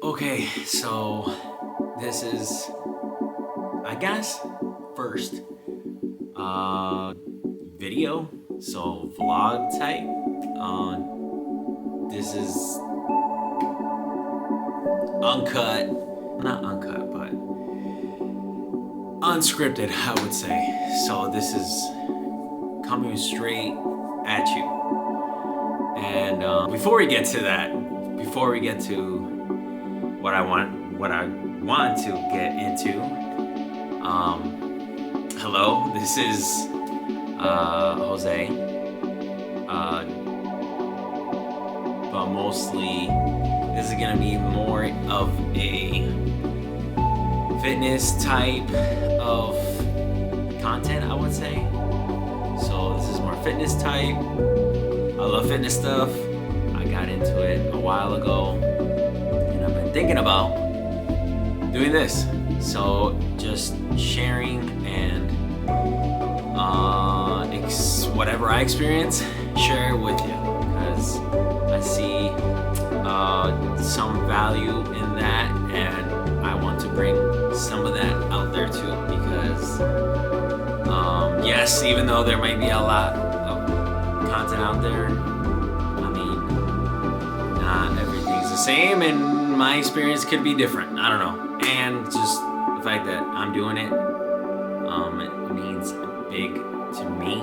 Okay, so this is, I guess, first video, so vlog type. This is uncut, not uncut, but unscripted, I would say. So this is coming straight at you. And before we get to that, before we get to what I want to get into, hello, this is Jose. But mostly, this is gonna be more of a fitness type of content, I would say. So this is more fitness type. I love fitness stuff. I got into it a while ago, and I've been thinking about doing this. So just sharing and whatever I experience, share it with you, because I see some value in that, and I want to bring some of that out there too. Because yes, even though there might be a lot of content out there, I mean, not everything's the same, and my experience could be different. I don't know, and just the fact that I'm doing it, it means big to me.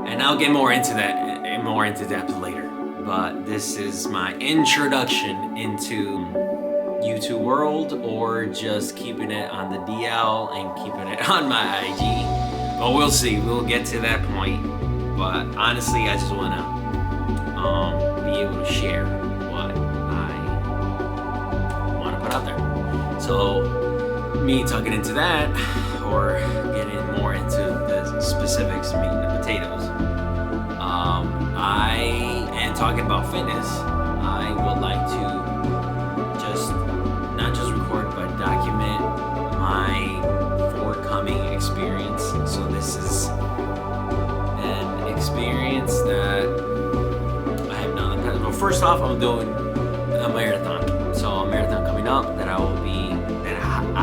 And I'll get more into that and more into depth later. But this is my introduction into YouTube world, or just keeping it on the DL and keeping it on my IG. But we'll see. We'll get to that point. But honestly, I just wanna be able to share what I wanna put out there. So me tucking into that, or getting more into the specifics, meat and potatoes. And talking about fitness, I would like to just not just record, but document my forthcoming experience. So this is an experience that I have not had. Well, first off, I'm doing a marathon. So a marathon coming up that I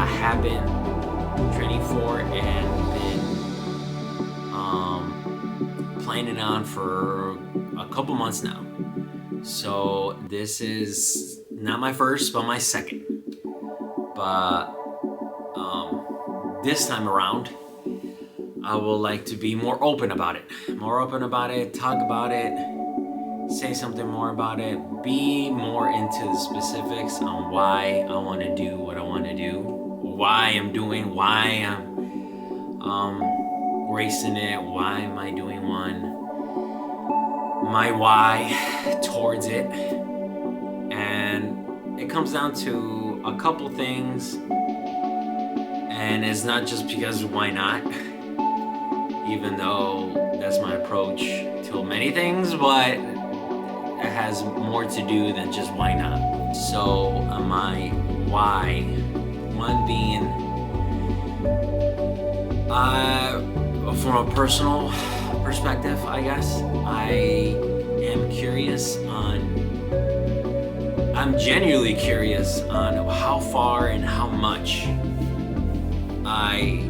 have been training for and been planning on for a couple months now. So this is not my first, but my second. But this time around, I would like to be more open about it. Talk about it, say something more about it, be more into the specifics on why I want to do what I want to do, why I'm racing it, why am I doing one, my why towards it. And it comes down to a couple things, and it's not just because why not, even though that's my approach to many things, but it has more to do than just why not. So my why, one being, from a personal perspective, I guess, I'm genuinely curious on how far and how much I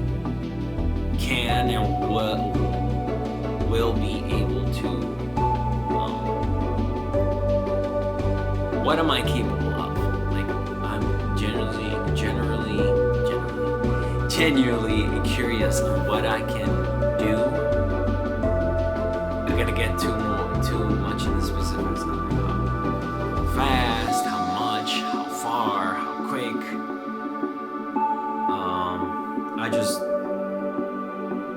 can and will be able to, what am I capable of? Like, I'm genuinely curious on what I can do. I'm gonna get too much in the specifics now. How fast, how much, how far, how quick.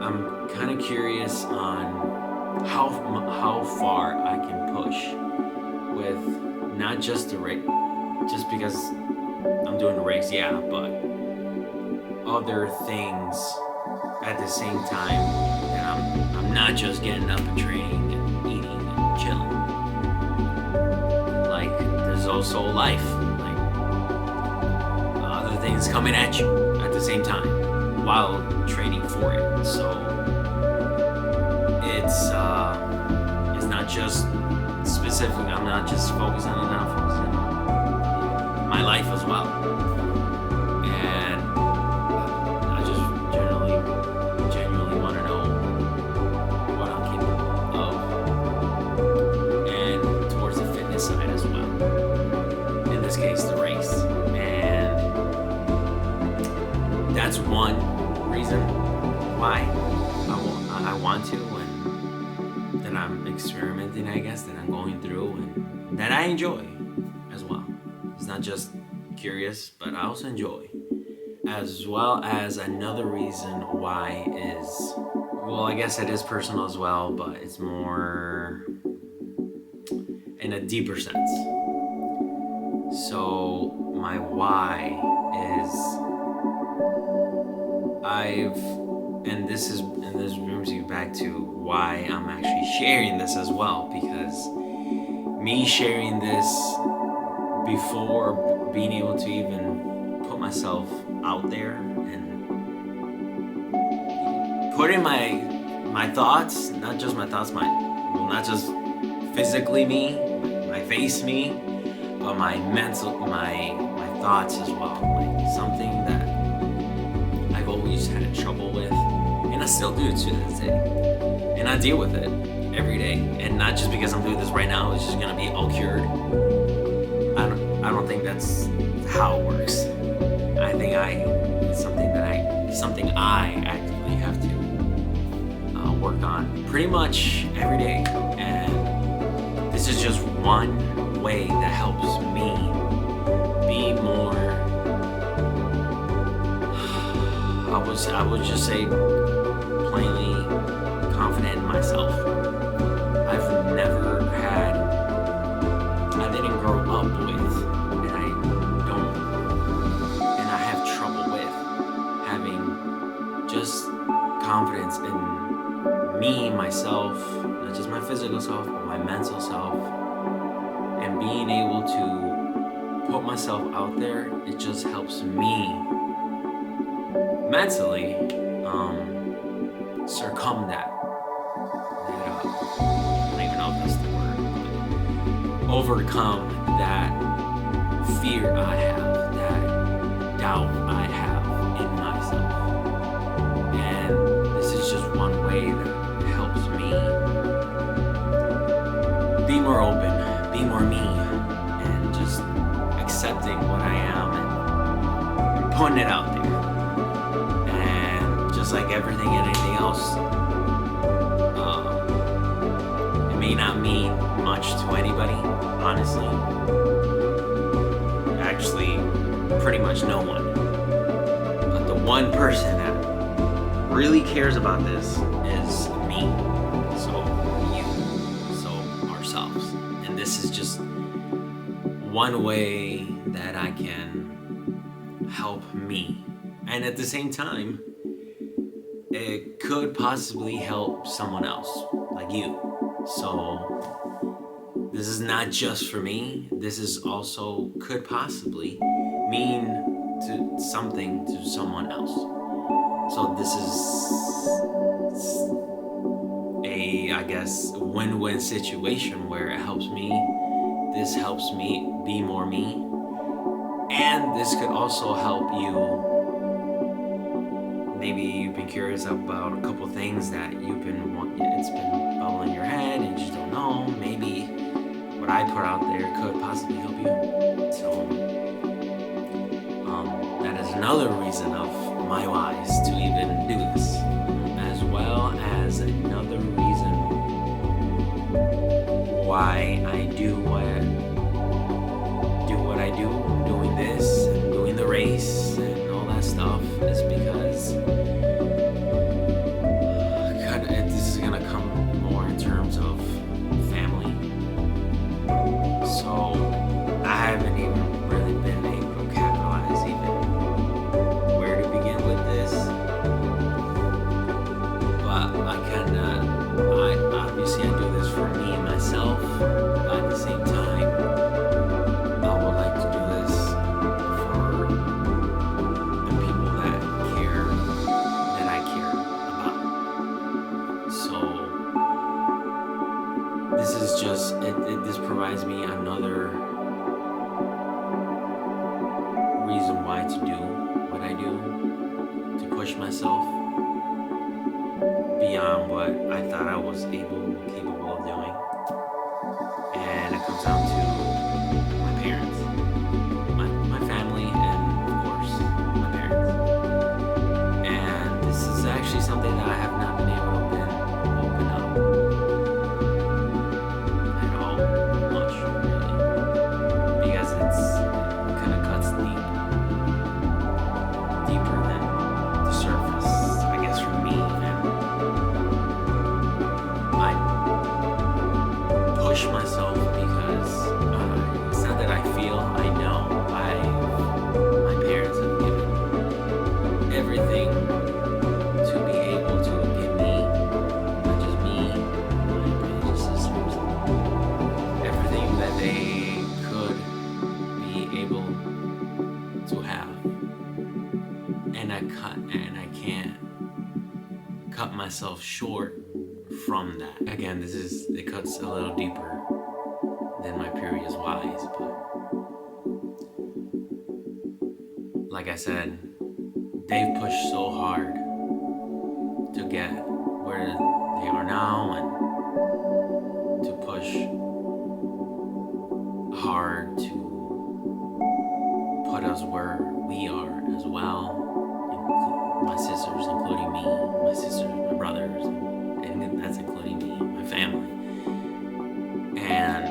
I'm kind of curious on how far I can push with not just the race, just because I'm doing the race, yeah, but other things at the same time. And I'm not just getting up and training and eating and chilling. Like, there's also life, like other things coming at you at the same time while training for it. So it's not just specifically, I'm not just focusing on that, I'm focusing on my life as well. And I just genuinely want to know what I'm capable of. And towards the fitness side as well. In this case, the race. And that's one reason why I want to, and that I'm experimenting, I guess, that I'm going through, and that I enjoy as well. It's not just curious, but I also enjoy. As well as another reason why is, well, I guess it is personal as well, but it's more in a deeper sense. So my why is and this brings you back to why I'm actually sharing this as well, because me sharing this before being able to even put myself out there and put in my thoughts, not just my thoughts, not just physically me, my face me, but my mental, my thoughts as well, like something that I've always had trouble with, and I still do to this day, and I deal with it every day. And not just because I'm doing this right now, it's just gonna be all cured. I don't think that's how it works. I think it's something I actively have to work on pretty much every day. And this is just one way that helps me be more, I would just say plainly confident in myself. I didn't grow up with, and I have trouble with having just confidence in me, myself, not just my physical self, but my mental self, and being able to put myself out there. It just helps me mentally circum that I don't even know if that's the word, but overcome that fear I have, that doubt I have in myself. And this is just one way that helps me be more open, be more me, and just accepting what I am and putting it out there. Just like everything and anything else, it may not mean much to anybody, honestly. Actually, pretty much no one. But the one person that really cares about this is me. So you. So ourselves. And this is just one way that I can help me. And at the same time, it could possibly help someone else, like you. So this is not just for me. This is also could possibly mean to something to someone else. So this is a, I guess, win-win situation where it helps me. This helps me be more me. And this could also help you. Maybe you've been curious about a couple things that it's been bubbling in your head and you just don't know. Maybe what I put out there could possibly help you. So that is another reason of my whys to even do this, as well as another reason why I do what I do, doing this and doing the race and all that stuff, is because this is gonna come more in terms of family. So I haven't even really been able to capitalize even where to begin with this. But I obviously I do this for me and myself, but at the same time beyond what I thought I was capable of doing. And it comes down to my parents, my family, and of course, my parents. And this is actually something that I have not been able to open up at all much, really, because it kind of cuts deeper than the surface, I guess, for me. And I push myself because it's not that I feel, I know. My parents have given everything to be able to give me, not just me, my brothers and sisters, everything that they could be able to have. And I can't cut myself short from that. Again, it cuts a little deeper than my previous whys, but like I said, they've pushed so hard to get where they are now and to push hard to put us where we are as well. My sisters, including me, my brothers, and that's including me, my family. And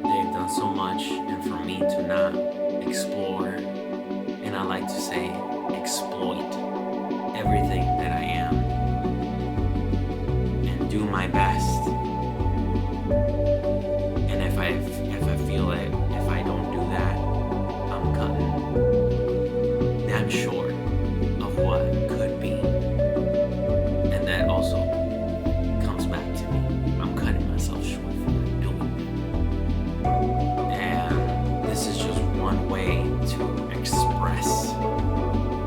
they've done so much, and for me to not explore, and I like to say exploit everything that I am and do my best. And if I feel it, if I don't do that, I'm cutting them short of what could be. And that also comes back to me. I'm cutting myself short from doing it. And this is just one way to express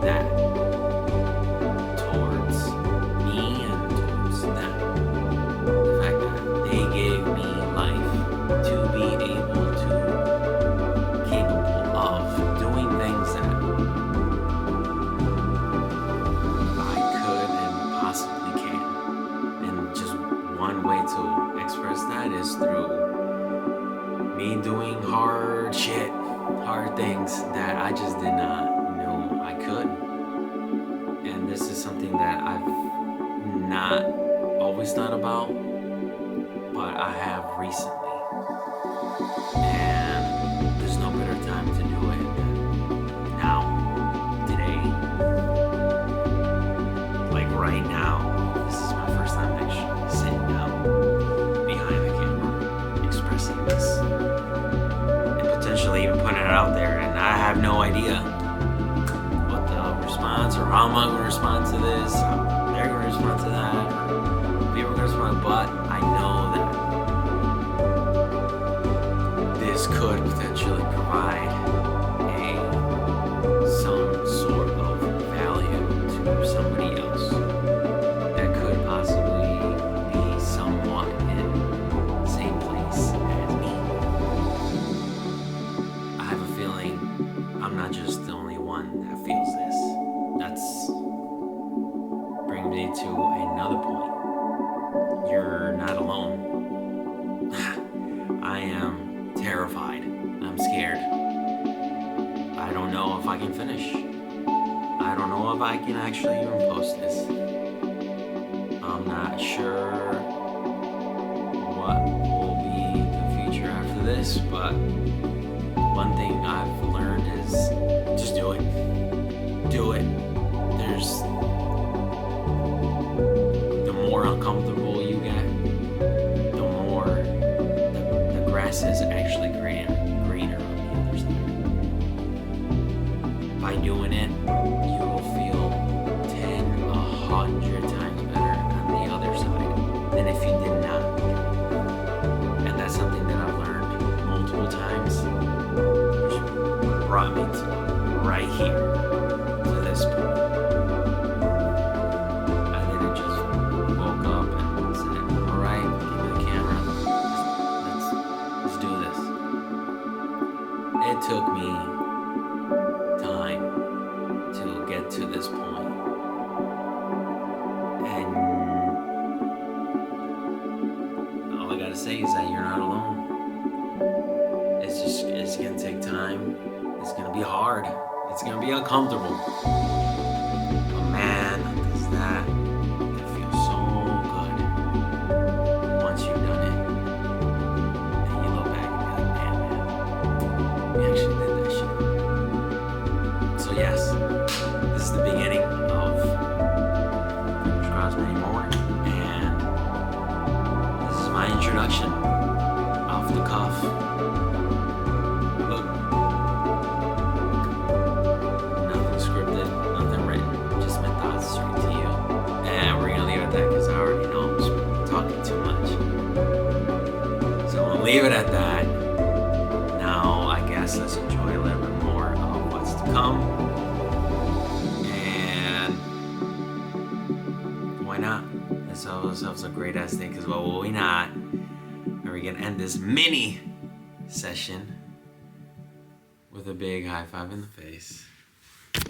that towards me and towards them. The fact that they gave me life to be able to, capable of doing things that I could and possibly can. And just one way to express that is through me doing hard shit, hard things that I just did not know I could. And this is something that I've not always thought about, but I have recently. And there's no better time to do it than now, today. Like right now, this is my first time actually sitting down behind the camera, expressing this, and potentially even putting it out there. And I have no idea what the response, or how am I going to respond to this, how they're going to respond to that, or people are going to respond, but I know that this could potentially provide some sort of value to somebody else that could possibly be somewhat in the same place as me. I have a feeling I'm not just the only one that feels this. That's bringing me to another point. You're not alone. I am terrified. I'm scared. I don't know if I can finish. I don't know if I can actually even post this. I'm not sure what will be the future after this, but one thing I've learned is just do it. Do it. The more uncomfortable you get, the more the grass is actually greener on the other side. By doing it, you will feel 100 times better on the other side than if you did not. And that's something that I've learned multiple times, which brought me to right here, to this point. I didn't just woke up and said, alright, give me the camera, let's do this. It took me time to get to this point, gotta say is that you're not alone. It's gonna take time. It's gonna be hard. It's gonna be uncomfortable. But man, does that it feels so good once you've done it. And you look back and be like, damn man, we actually did that shit. So yes, this is the beginning of Fingers Crossed Many More, and this is my introduction off the cuff. Look, nothing scripted, nothing written, just my thoughts straight to you. And we're gonna leave it at that because I already know I'm talking too much. So we'll leave it at that. Now, I guess let's enjoy a little bit more of what's to come. And why not? Let's have ourselves a great ass day because well, why not? And we're gonna end this mini session with a big high five in the face.